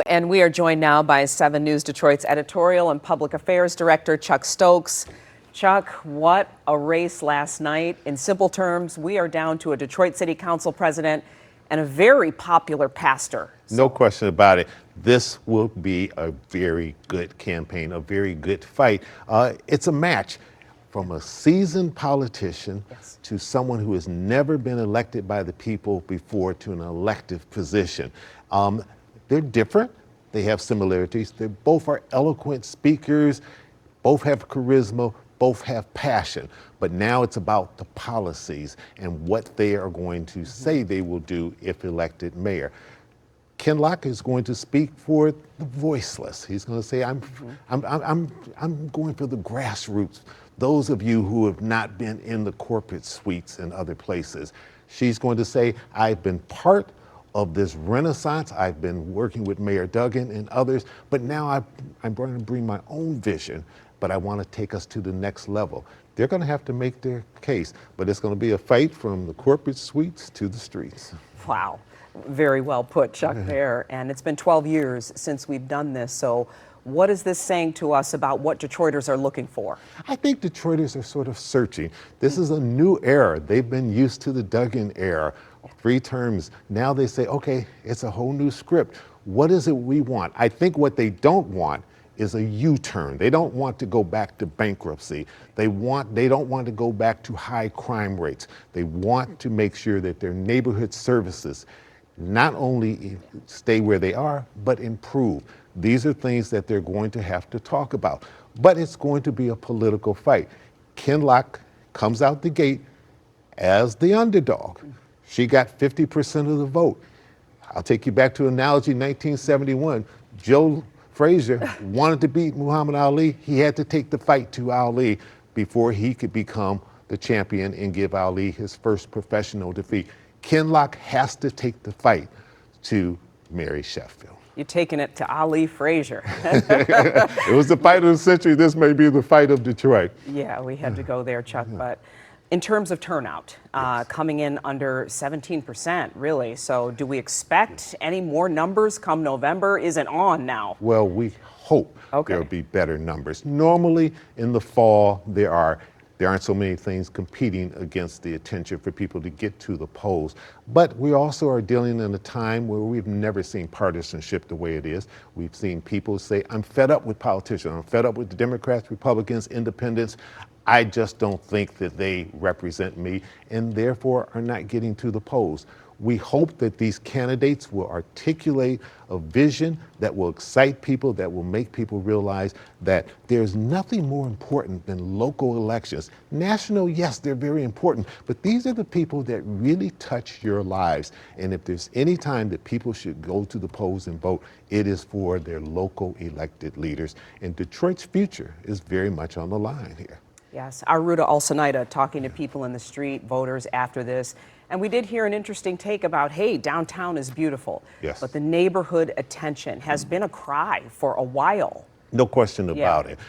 And we are joined now by 7 News Detroit's editorial and public affairs director, Chuck Stokes. Chuck, what a race last night. In simple terms, we are down to a Detroit City Council president and a very popular pastor. No question about it. This will be a very good campaign, a very good fight. It's a match from a seasoned politician to someone who has never been elected by the people before to an elective position. They're different. They have similarities. They both are eloquent speakers, both have charisma, both have passion. But now it's about the policies and what they are going to say they will do if elected mayor. Ken Locke is going to speak for the voiceless. He's going to say, I'm going for the grassroots, those of you who have not been in the corporate suites and other places. She's going to say, I've been part of this renaissance. I've been working with Mayor Duggan and others, but now I'm going to bring my own vision, but I want to take us to the next level. They're going to have to make their case, but it's going to be a fight from the corporate suites to the streets. Wow. Very well put, Chuck, there. And it's been 12 years since we've done this. So what is this saying to us about what Detroiters are looking for? I think Detroiters are sort of searching. This is a new era. They've been used to the Duggan era, 3 terms. Now they say, okay, it's a whole new script. What is it we want? I think what they don't want is a U-turn. They don't want to go back to bankruptcy. They don't want to go back to high crime rates. They want to make sure that their neighborhood services not only stay where they are, but improve. These are things that they're going to have to talk about. But it's going to be a political fight. Ken Locke comes out the gate as the underdog. She got 50% of the vote. I'll take you back to an analogy, 1971. Joe Frazier wanted to beat Muhammad Ali. He had to take the fight to Ali before he could become the champion and give Ali his first professional defeat. Ken Locke has to take the fight to Mary Sheffield. You're taking it to Ali Frazier. It was the fight of the century. This may be the fight of Detroit. Yeah, we had to go there, Chuck. But in terms of turnout, coming in under 17%, really. So do we expect any more numbers come November? Is it on now? Well, we hope there'll be better numbers. Normally in the fall, there aren't so many things competing against the attention for people to get to the polls. But we also are dealing in a time where we've never seen partisanship the way it is. We've seen people say, I'm fed up with politicians. I'm fed up with the Democrats, Republicans, independents. I just don't think that they represent me and therefore are not getting to the polls. We hope that these candidates will articulate a vision that will excite people, that will make people realize that there's nothing more important than local elections. National, yes, they're very important, but these are the people that really touch your lives. And if there's any time that people should go to the polls and vote, it is for their local elected leaders. And Detroit's future is very much on the line here. Yes, our Ruta Alcenaida talking to people in the street, voters after this. And we did hear an interesting take about, hey, downtown is beautiful. Yes. But the neighborhood attention has been a cry for a while. No question about it.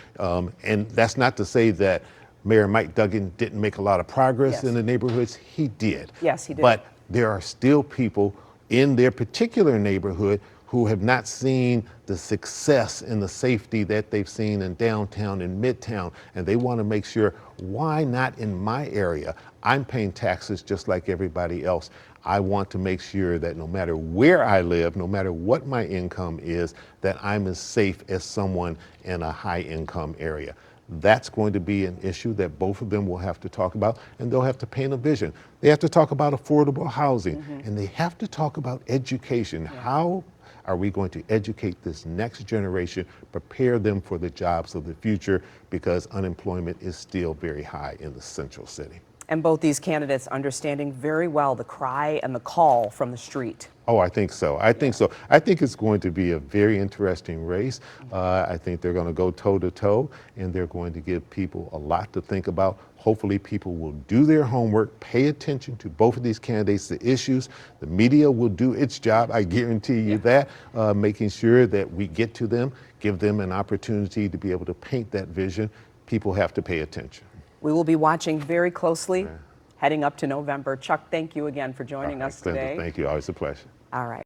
And that's not to say that Mayor Mike Duggan didn't make a lot of progress in the neighborhoods. He did. Yes, he did. But there are still people in their particular neighborhood who have not seen the success and the safety that they've seen in downtown and midtown. And they want to make sure, why not in my area? I'm paying taxes just like everybody else. I want to make sure that no matter where I live, no matter what my income is, that I'm as safe as someone in a high income area. That's going to be an issue that both of them will have to talk about, and they'll have to paint a vision. They have to talk about affordable housing, and they have to talk about education. How are we going to educate this next generation, prepare them for the jobs of the future, because unemployment is still very high in the central city. And both these candidates understanding very well the cry and the call from the street. Oh, I think so. I think so. I think it's going to be a very interesting race. I think they're going to go toe to toe, and they're going to give people a lot to think about. Hopefully people will do their homework, pay attention to both of these candidates, the issues. The media will do its job, I guarantee you that, making sure that we get to them, give them an opportunity to be able to paint that vision. People have to pay attention. We will be watching very closely heading up to November. Chuck, thank you again for joining us today. Thank you. Always a pleasure. All right.